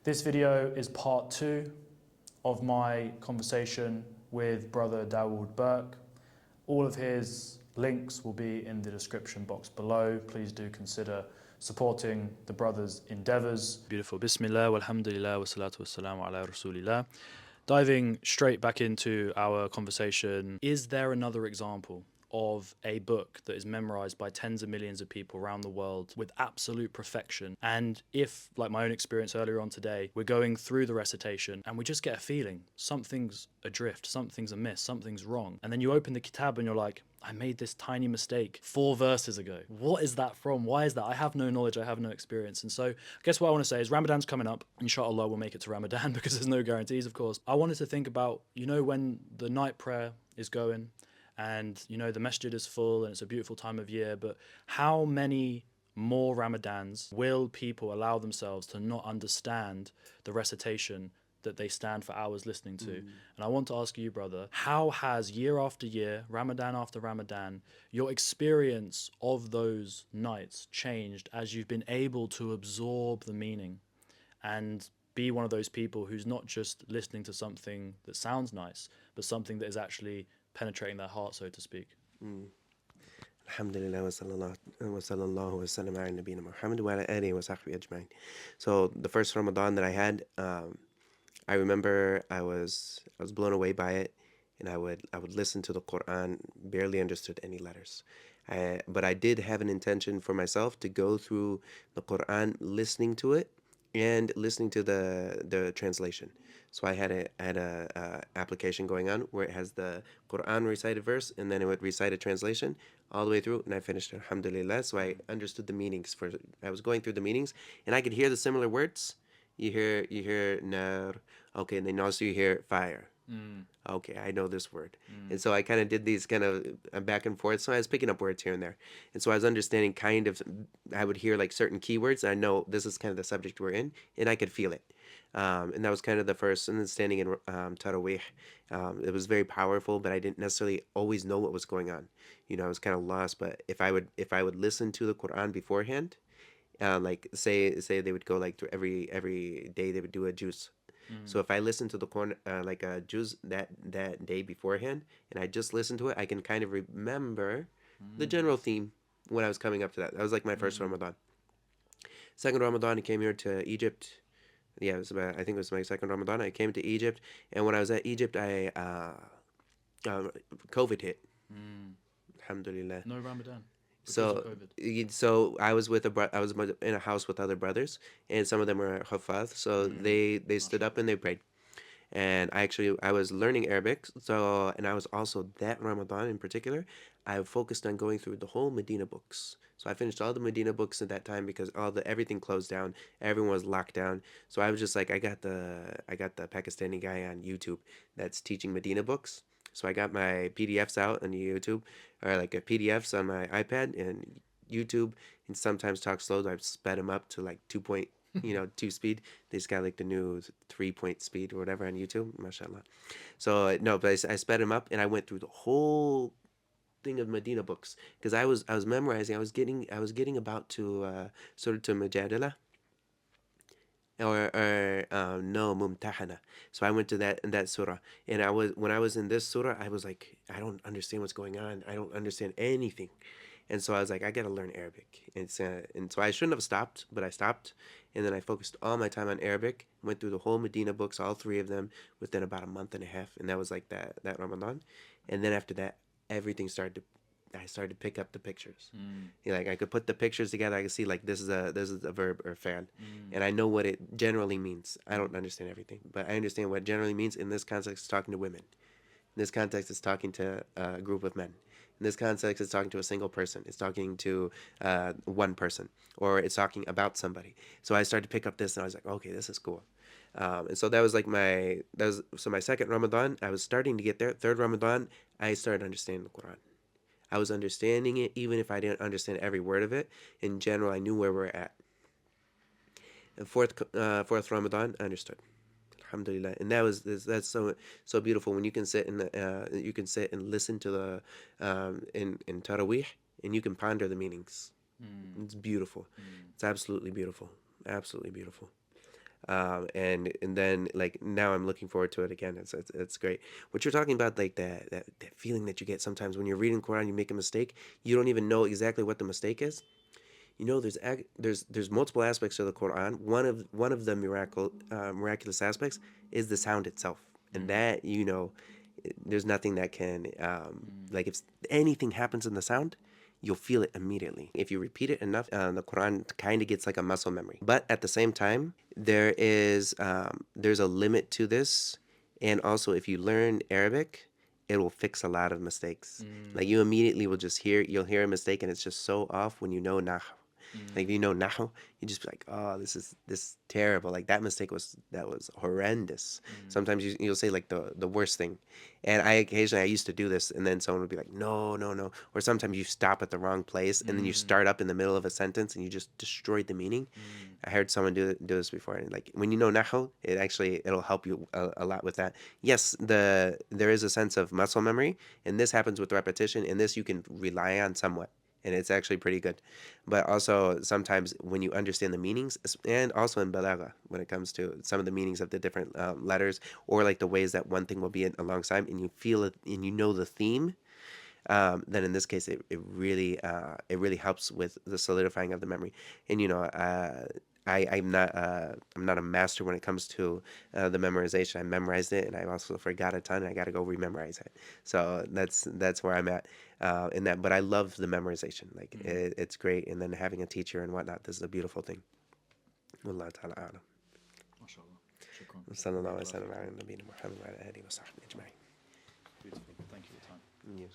This video is part 2 of my conversation with brother Daud Burke. All of his links will be in the description box below. Please do consider supporting the brother's endeavors. Beautiful. Bismillah, walhamdulillah, wa salatu wassalamu ala rasulillah. Diving straight back into our conversation, is there another example of a book that is memorized by tens of millions of people around the world with absolute perfection? And if, like my own experience earlier on today, we're going through the recitation and we just get a feeling something's adrift, something's amiss, something's wrong, and then you open the kitab and you're like, I made this tiny mistake 4 verses ago. What is that from? Why is that? I have no knowledge, I have no experience. And so I guess what I want to say is Ramadan's coming up. Inshallah, we'll make it to Ramadan because there's no guarantees, of course. I wanted to think about, when the night prayer is going and, the masjid is full and it's a beautiful time of year, but how many more Ramadans will people allow themselves to not understand the recitation that they stand for hours listening to? And I want to ask you, brother, how has year after year, Ramadan after Ramadan, your experience of those nights changed as you've been able to absorb the meaning and be one of those people who's not just listening to something that sounds nice, but something that is actually penetrating their heart, so to speak? Alhamdulillah wa sallallahu wa sallam ala nabiyina Muhammad wa ala alihi wa sahbihi ajma'in. So the first Ramadan that I had, I remember I was blown away by it, and I would listen to the Quran, barely understood any letters. But I did have an intention for myself to go through the Quran, listening to it and listening to the translation. So I had a application going on where it has the Quran recited verse, and then it would recite a translation all the way through, and I finished it, alhamdulillah. So I understood the meanings. I was going through the meanings, and I could hear the similar words. You hear nar, okay, and then also you hear fire. Okay, I know this word. And so I kind of did these kind of back and forth. So I was picking up words here and there. And so I was understanding I would hear like certain keywords. And I know this is kind of the subject we're in, and I could feel it. And that was kind of the first. And then standing in Tarawih, it was very powerful, but I didn't necessarily always know what was going on. I was kind of lost. But if I would listen to the Quran beforehand, like say they would go like through every day they would do a juice. So if I listen to the Quran like a juz that day beforehand, and I just listen to it, I can kind of remember the general theme when I was coming up to that. That was like my first Ramadan. Second Ramadan, I came here to Egypt. Yeah, I think it was my second Ramadan. I came to Egypt, and when I was at Egypt, COVID hit. Alhamdulillah. No Ramadan. So I was I was in a house with other brothers, and some of them were Hafaz. So they stood up and they prayed, and I was learning Arabic. So, and I was also, that Ramadan in particular, I focused on going through the whole Medina books. So I finished all the Medina books at that time because everything closed down, everyone was locked down. So I was just like, I got the Pakistani guy on YouTube that's teaching Medina books. So I got my PDFs out on YouTube, or like PDFs on my iPad and YouTube, and sometimes talk slow. I've sped them up to like 2 speed. They just got like the new 3-point speed or whatever on YouTube, mashallah. So no, but I sped them up, and I went through the whole thing of Medina books because I was memorizing. I was getting about to Surah Mujadala, or no, Mumtahana. So I went to that surah, and when I was in this surah, I was like, I don't understand what's going on. I don't understand anything. And so I was like, I gotta learn Arabic. And so I shouldn't have stopped, but I stopped, and then I focused all my time on Arabic. Went through the whole Medina books, all 3 of them, within about a month and a half, and that was like that Ramadan. And then after that, everything I started to pick up the pictures. Like I could put the pictures together. I could see like this is a verb or fa'al, and I know what it generally means. I don't understand everything, but I understand what it generally means. In this context, it's talking to women. In this context, it's talking to a group of men. In this context, it's talking to a single person. It's talking to one person, or it's talking about somebody. So I started to pick up this, and I was like, okay, this is cool. And so that was like my second Ramadan. I was starting to get there. Third Ramadan, I started understanding the Quran. I was understanding it, even if I didn't understand every word of it. In general, I knew where we're at. And fourth Ramadan, I understood. Alhamdulillah. And that's so beautiful when you can sit and listen to the in Taraweeh, and you can ponder the meanings. It's beautiful. It's absolutely beautiful. Absolutely beautiful. And then like now I'm looking forward to it again. It's great. What you're talking about, like that feeling that you get sometimes when you're reading Quran, you make a mistake, you don't even know exactly what the mistake is. You know, there's multiple aspects of the Quran. One of the miraculous aspects is the sound itself, and that there's nothing that can like if anything happens in the sound, you'll feel it immediately. If you repeat it enough, the Quran kind of gets like a muscle memory. But at the same time, there's a limit to this, and also if you learn Arabic, it will fix a lot of mistakes. Like you immediately will just you'll hear a mistake, and it's just so off when you know nah. Like if you know nahu, you just be like, oh, this is terrible. Like that was horrendous. Sometimes you'll say like the worst thing, and I used to do this, and then someone would be like, no, no, no. Or sometimes you stop at the wrong place, and then you start up in the middle of a sentence, and you just destroyed the meaning. I heard someone do this before, and like when you know nahu, it'll help you a lot with that. Yes, there is a sense of muscle memory, and this happens with repetition, and this you can rely on somewhat, and it's actually pretty good. But also sometimes when you understand the meanings, and also in balagha, when it comes to some of the meanings of the different letters, or like the ways that one thing will be alongside, and you feel it, and you know the theme, then in this case it really helps with the solidifying of the memory. And I'm not a master when it comes to the memorization. I memorized it, and I also forgot a ton, and I got to go rememorize it. So that's where I'm at in that. But I love the memorization. Like it's great, and then having a teacher and whatnot. This is a beautiful thing. Wallahu ta'ala a'lam. MashaAllah. Shukran. Sallallahu alaihi wa sallam ala nabiyina Muhammad wa ala alihi wa sahbihi ajma'in. Beautiful. Thank you for your time. Yes.